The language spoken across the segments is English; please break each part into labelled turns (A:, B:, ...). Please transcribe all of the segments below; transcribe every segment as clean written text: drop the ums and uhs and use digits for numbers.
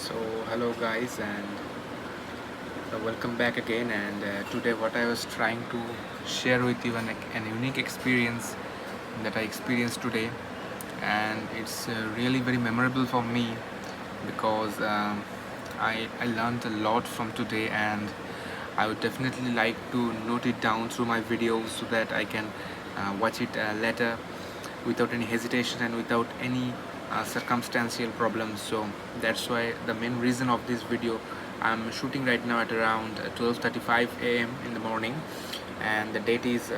A: So hello guys, and welcome back again. And today what I was trying to share with you an unique experience that I experienced today, and it's really very memorable for me because I learned a lot from today, and I would definitely like to note it down through my videos so that I can watch it later without any hesitation and without any circumstantial problems. So that's why the main reason of this video, I'm shooting right now at around 12:35 a.m. in the morning, and the date is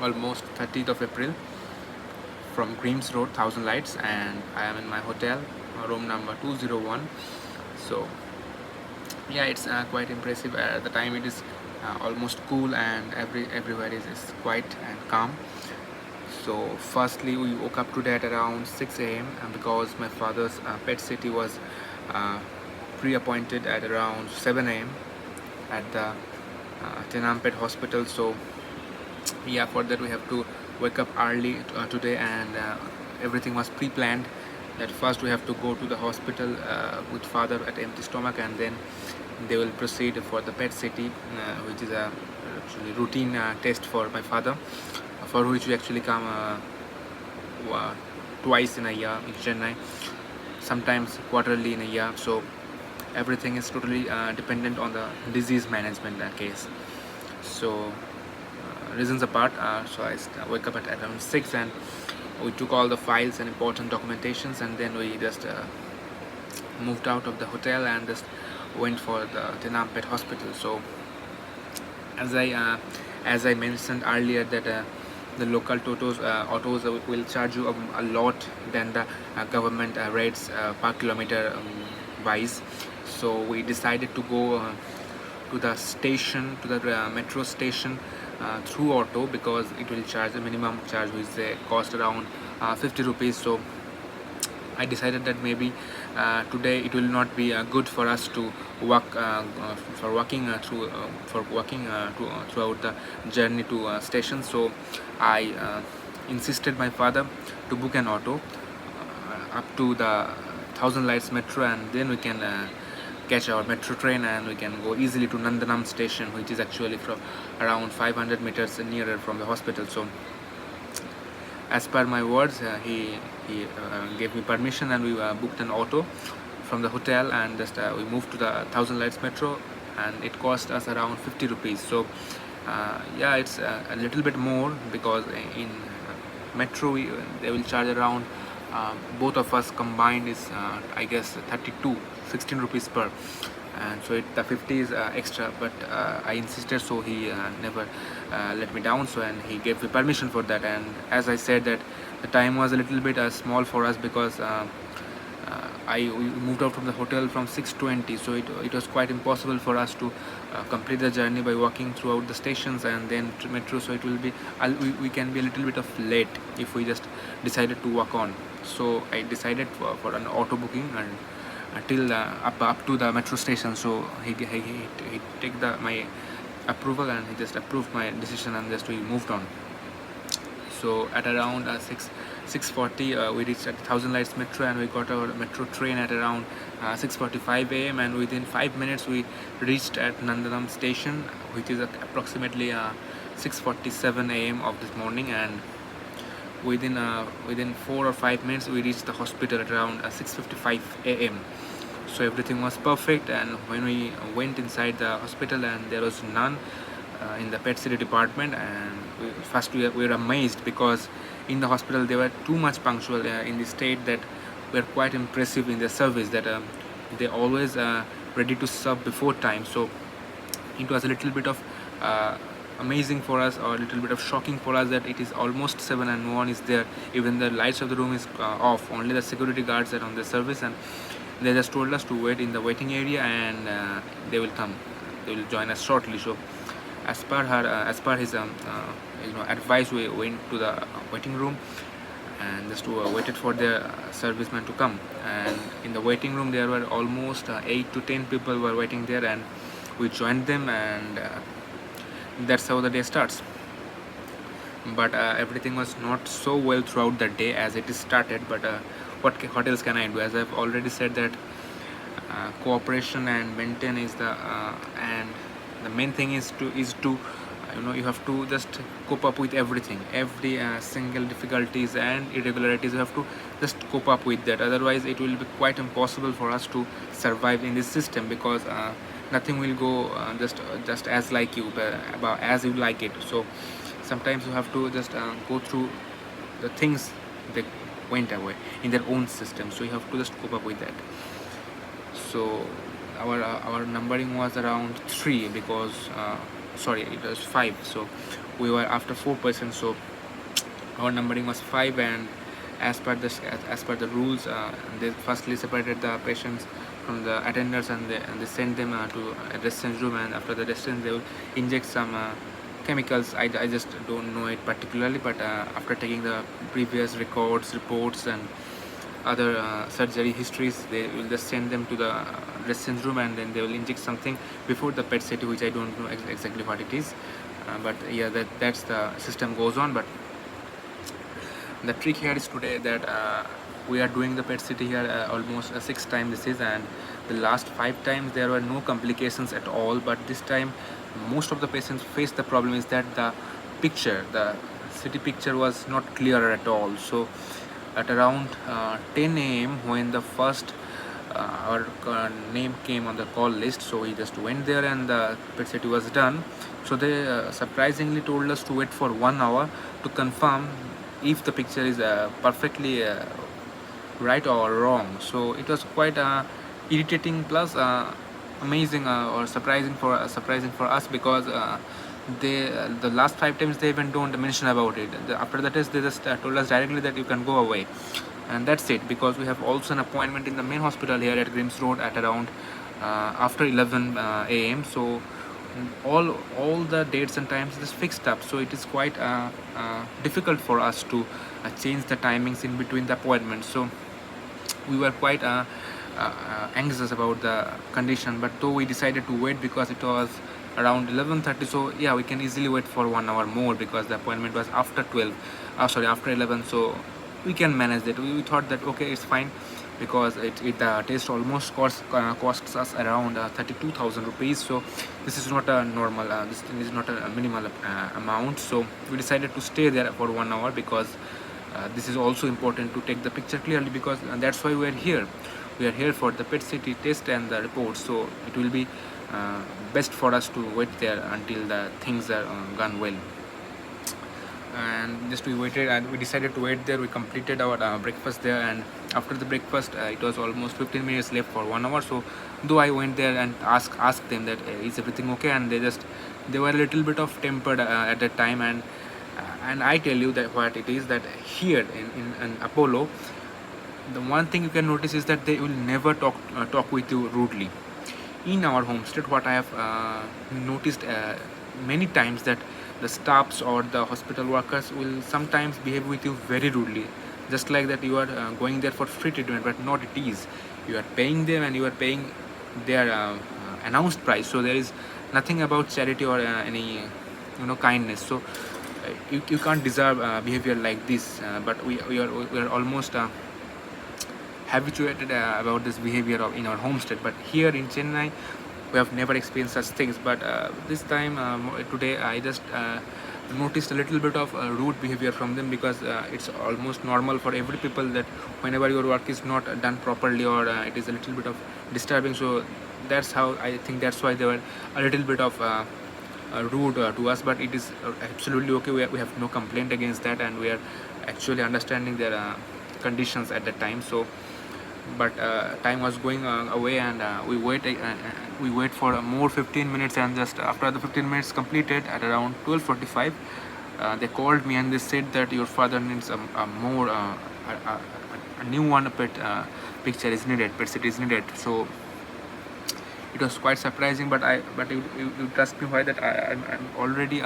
A: almost 30th of April, from Greaves Road, Thousand Lights, and I am in my hotel, room number 201. So yeah, it's quite impressive. At the time it is almost cool, and everywhere is quiet and calm. So firstly, we woke up today at around 6 a.m. Because my father's pet city was uh, pre-appointed at around 7 a.m. at the Chennai Pet Hospital. So yeah, for that we have to wake up early today, and everything was pre-planned. That first we have to go to the hospital with father at empty stomach, and then they will proceed for the pet city, which is a actually routine test for my father, for which we actually come twice in a year in Chennai, sometimes quarterly in a year. So everything is totally dependent on the disease management case. So reasons apart, so I wake up at around 6, and we took all the files and important documentations, and then we just moved out of the hotel and just went for the Chennai Pet Hospital. So as I uh, as I mentioned earlier, that the local autos will charge you a lot than the government rates per kilometer wise. So we decided to go to the station, to the metro station, through auto, because it will charge a minimum charge which cost around 50 rupees. So I decided that maybe today it will not be good for us to walk for walking throughout the journey to station. So I insisted my father to book an auto up to the Thousand Lights metro, and then we can catch our metro train, and we can go easily to Nandanam station, which is actually from around 500 meters nearer from the hospital. So as per my words, he gave me permission, and we booked an auto from the hotel, and just we moved to the Thousand Lights metro, and it cost us around 50 rupees. So yeah, it's a little bit more, because in metro they will charge around, both of us combined is I guess 32 16 rupees per, and so the 50 is extra, but I insisted, so he never let me down. So, and he gave me permission for that. And as I said, that the time was a little bit small for us, because we moved out from the hotel from 6:20, so it was quite impossible for us to complete the journey by walking throughout the stations and then to metro. So it will be, we can be a little bit of late if we just decided to walk on. So I decided for an auto booking, and until up to the metro station. So he take my approval, and he just approved my decision, and just we moved on. So at around 6:40 we reached at Thousand Lights metro, and we got our metro train at around 6:45 a.m. and within 5 minutes we reached at Nandanam station, which is approximately 6:47 a.m. of this morning. And within 4 or 5 minutes we reached the hospital at around 6:55 a.m. So everything was perfect, and when we went inside the hospital, and there was none in the pet city department. And we were amazed, because in the hospital they were too much punctual, in the state that were quite impressive in their service, that they always ready to serve before time. So it was a little bit of amazing for us, or a little bit of shocking for us, that it is almost 7 and no one is there. Even the lights of the room is off, only the security guards are on the service, and they just told us to wait in the waiting area, and they will come, they will join us shortly. So as per his advice, we went to the waiting room, and just waited for the serviceman to come. And in the waiting room there were almost 8 to 10 people were waiting there, and we joined them, and that's how the day starts. But everything was not so well throughout the day as it is started. But what else can I do? As I've already said, that cooperation and maintain is the and the main thing is to you have to just cope up with everything, every single difficulties and irregularities. You have to just cope up with that, otherwise it will be quite impossible for us to survive in this system, because nothing will go just as like you, about as you like it. So sometimes you have to just go through the things that went away in their own system, so you have to just cope up with that. So our numbering was around 3, because sorry, it was 5. So we were after 4%, so our numbering was 5. And as per the rules, they firstly separated the patients from the attenders, and they sent them to a dressing room, and after the dressing they will inject some chemicals. I just don't know it particularly, but after taking the previous reports and other surgery histories, they will just send them to the dressing room, and then they will inject something before the PET CT, which I don't know exactly what it is. But yeah, that's the system goes on. But the trick here is today that we are doing the PET CT here almost 6 times this is, and the last 5 times there were no complications at all. But this time most of the patients face the problem is that the CT picture was not clear at all. So at around 10 a.m. when the first our name came on the call list, so we just went there and the PET CT was done. So they surprisingly told us to wait for 1 hour to confirm if the picture is perfectly right or wrong. So it was quite irritating plus amazing or surprising for us, because they the last 5 times they even don't mention about it. After the test they just told us directly that you can go away, and that's it, because we have also an appointment in the main hospital here at Grims Road at around after 11 a.m. So all the dates and times is fixed up, so it is quite difficult for us to change the timings in between the appointments. So we were quite anxious about the condition, but though we decided to wait because it was around 11:30. So yeah, we can easily wait for 1 hour more, because the appointment was after 12, sorry, after 11. So we can manage that. We thought that okay, it's fine, because the test almost costs us around 32,000 rupees. So this is not a normal this is not a minimal amount. So we decided to stay there for 1 hour, because this is also important to take the picture clearly, because that's why we are here. We are here for the PET CT test and the report. So it will be best for us to wait there until the things are gone well. And just we waited, and we decided to wait there. We completed our breakfast there, and after the breakfast it was almost 15 minutes left for 1 hour. So though I went there and asked them that is everything okay, and they were a little bit of tempered at that time. And I tell you that what it is, that here in Apollo, the one thing you can notice is that they will never talk with you rudely. In our homestead, what I have noticed many times, that the staffs or the hospital workers will sometimes behave with you very rudely, just like that you are going there for free treatment, but not it is. You are paying them, and you are paying their announced price. So there is nothing about charity or any kindness. So you can't deserve behavior like this. But we are almost habituated about this behavior in our homestead. But here in Chennai, we have never experienced such things. But this time, today, I just noticed a little bit of rude behavior from them, because it's almost normal for every people that whenever your work is not done properly, or it is a little bit of disturbing. So that's how I think, that's why they were a little bit of rude to us. But it is absolutely okay. We have no complaint against that, and we are actually understanding their conditions at that time. So but time was going away, and we wait for more 15 minutes, and just after the 15 minutes completed at around 12:45, they called me and they said that your father needs a more a new one picture is needed, PET CT is needed. So it was quite surprising, but you trust me, why that I'm already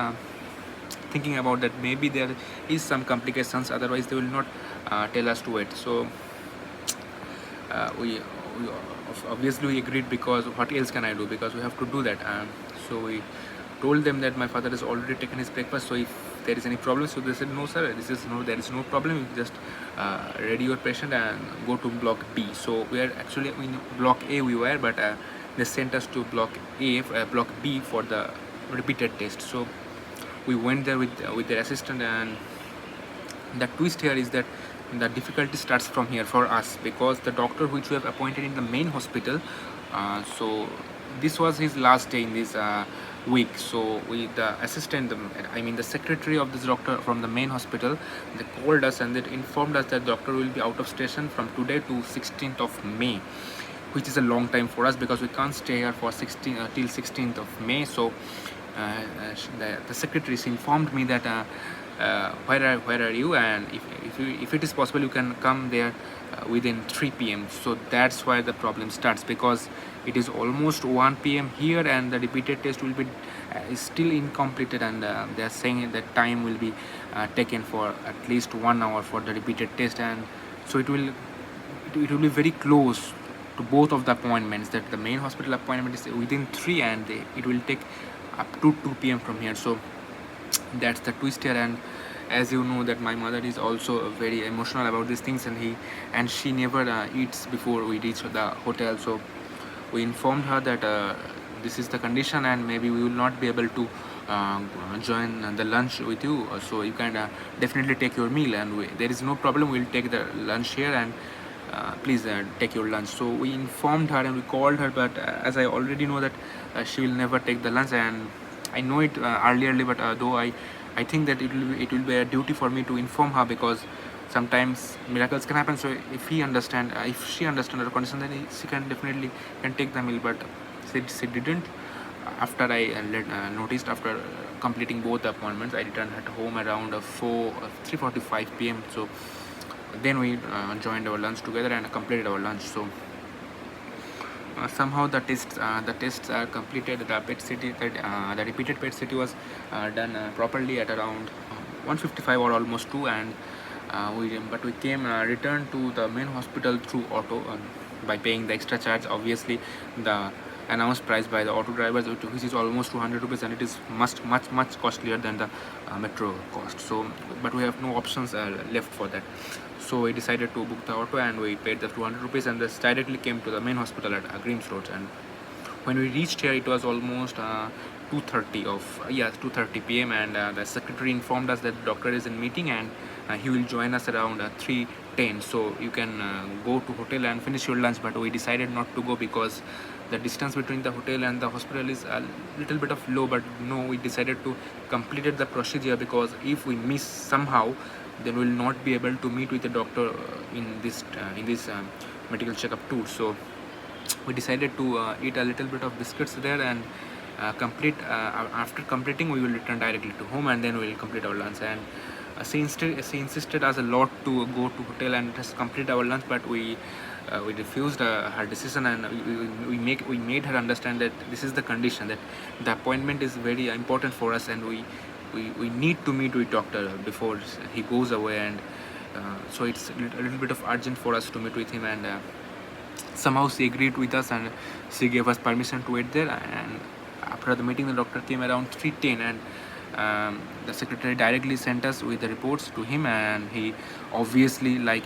A: thinking about that maybe there is some complications, otherwise they will not tell us to wait. So we obviously we agreed, because what else can I do, because we have to do that. So we told them that my father has already taken his breakfast, so if there is any problem. So they said, no sir, there is no problem, you just ready your patient and go to block B. So we are actually in block A we were, but they sent us to block block B for the repeated test. So we went there with their assistant, and the twist here is that the difficulty starts from here for us, because the doctor which we have appointed in the main hospital, so this was his last day in this week. So the assistant, I mean the secretary of this doctor from the main hospital, they called us and they informed us that the doctor will be out of station from today to 16th of May, which is a long time for us because we can't stay here for till 16th of May. So the secretaries informed me that where are you, and if it is possible you can come there within 3 p.m. So that's why the problem starts, because it is almost 1 p.m. here and the repeated test will be is still incompleted, and they are saying that time will be taken for at least 1 hour for the repeated test, and so it will be very close to both of the appointments, that the main hospital appointment is within 3 and it will take up to 2 p.m. from here. So that's the twist here. And as you know that my mother is also very emotional about these things, and she never eats before we reach the hotel. So we informed her that this is the condition and maybe we will not be able to join the lunch with you, so you can definitely take your meal, and there is no problem, we'll take the lunch here, and please take your lunch. So we informed her and we called her, but as I already know that she will never take the lunch, and I know it earlierly, but though I think that it will be a duty for me to inform her, because sometimes miracles can happen. So if she understand her condition, then she can definitely take the meal, but she didn't. After I noticed, after completing both the appointments, I returned at home around 3:45 p.m. So then we joined our lunch together and completed our lunch. So somehow the tests are completed. The the repeated PET CT was done properly at around 1:55 or almost 2, and we came returned to the main hospital through auto by paying the extra charge, obviously the announced price by the auto drivers, which is almost 200 rupees, and it is much costlier than the metro cost. So but we have no options left for that, so we decided to book the auto and we paid the 200 rupees, and this directly came to the main hospital at Grims Road. And when we reached here, it was almost 2:30 p.m. and the secretary informed us that the doctor is in meeting, and he will join us around 3:10. So you can go to hotel and finish your lunch. But we decided not to go because the distance between the hotel and the hospital is a little bit of low. But no, we decided to complete the procedure, because if we miss somehow, then we will not be able to meet with the doctor in this medical checkup tour. So we decided to eat a little bit of biscuits there and after completing we will return directly to home, and then we will complete our lunch. And she insisted us a lot to go to hotel and just complete our lunch, but we refused her decision, and we made her understand that this is the condition, that the appointment is very important for us, and we need to meet with doctor before he goes away, and so it's a little bit of urgent for us to meet with him. And somehow she agreed with us, and she gave us permission to wait there. And after the meeting, the doctor came around 3:10, and the secretary directly sent us with the reports to him, and he obviously, like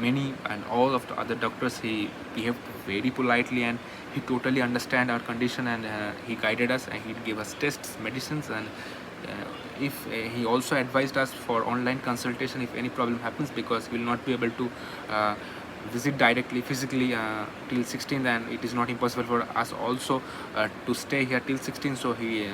A: many and all of the other doctors, he behaved very politely, and he totally understand our condition, and he guided us, and he gave us tests, medicines, and if he also advised us for online consultation if any problem happens, because we will not be able to visit directly physically till 16th, and it is not impossible for us also to stay here till 16th. So he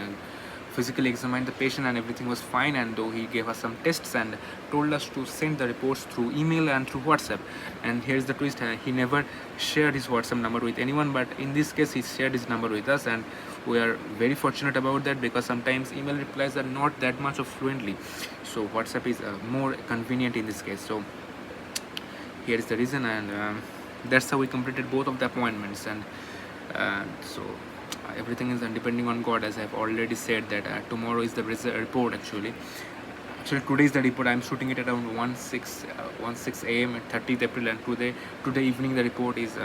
A: physically examined the patient, and everything was fine, and though he gave us some tests and told us to send the reports through email and through WhatsApp. And here's the twist, he never shared his WhatsApp number with anyone, but in this case he shared his number with us, and we are very fortunate about that, because sometimes email replies are not that much of fluently, so WhatsApp is more convenient in this case. So here is the reason, and that's how we completed both of the appointments. And so everything is depending on God, as I have already said that tomorrow is the report. Actually today is the report. I'm shooting it around 1:06 a.m. at 30th April, and today evening the report is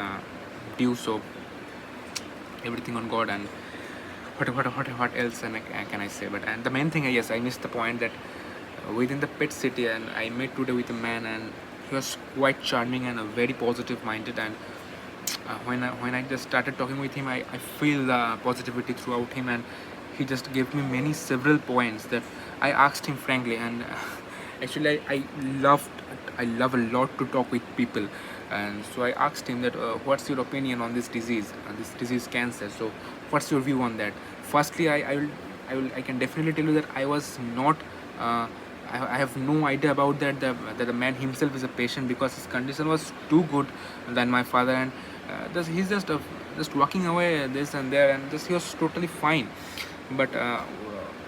A: due. So everything on God, and what else can I say? But and the main thing, yes, I missed the point that within the pet city, and I met today with a man, and he was quite charming and a very positive minded. And when I just started talking with him, I feel the positivity throughout him, and he just gave me many several points that I asked him frankly. And actually, I love a lot to talk with people, and so I asked him that what's your opinion on this disease cancer. So what's your view on that? Firstly, I can definitely tell you that I was not. I have no idea about that. That the man himself is a patient, because his condition was too good than my father, and he's just walking away this and there, and just he was totally fine. But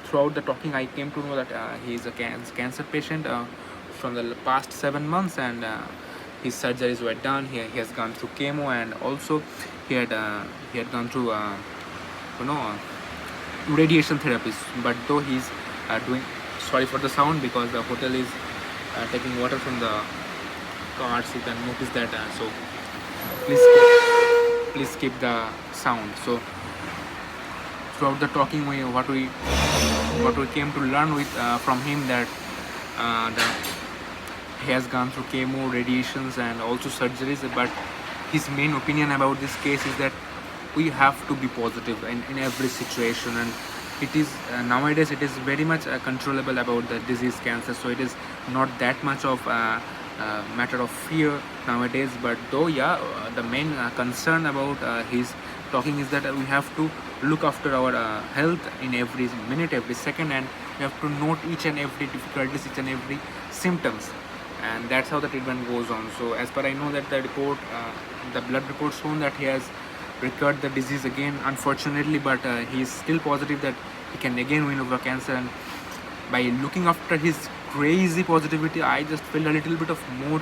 A: throughout the talking, I came to know that he is a cancer patient from the past 7 months, and his surgeries were done. He has gone through chemo, and also he had gone through you know radiation therapies. But though he's doing, sorry for the sound, because the hotel is taking water from the cars, you can notice that. So please keep the sound. So throughout the talking, what we came to learn with from him, that he has gone through chemo, radiations, and also surgeries. But his main opinion about this case is that we have to be positive in every situation, and it is nowadays it is very much controllable about the disease cancer. So it is not that much of matter of fear nowadays. But though, yeah, the main concern about his talking is that we have to look after our health in every minute, every second, and we have to note each and every difficulties, each and every symptoms, and that's how the treatment goes on. So as per I know that the report, the blood report shown that he has recurred the disease again, unfortunately. But he is still positive that he can again win over cancer. And by looking after his crazy positivity, I just felt a little bit of more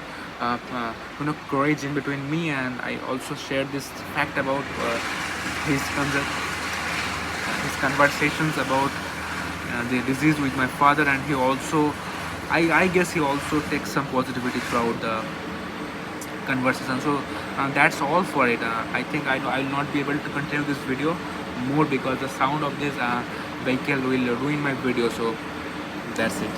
A: courage in between me. And I also shared this fact about his conversations about the disease with my father. And he also, I guess he also takes some positivity throughout the conversation. So that's all for it. I think I will not be able to continue this video more, because the sound of this vehicle will ruin my video. So that's it.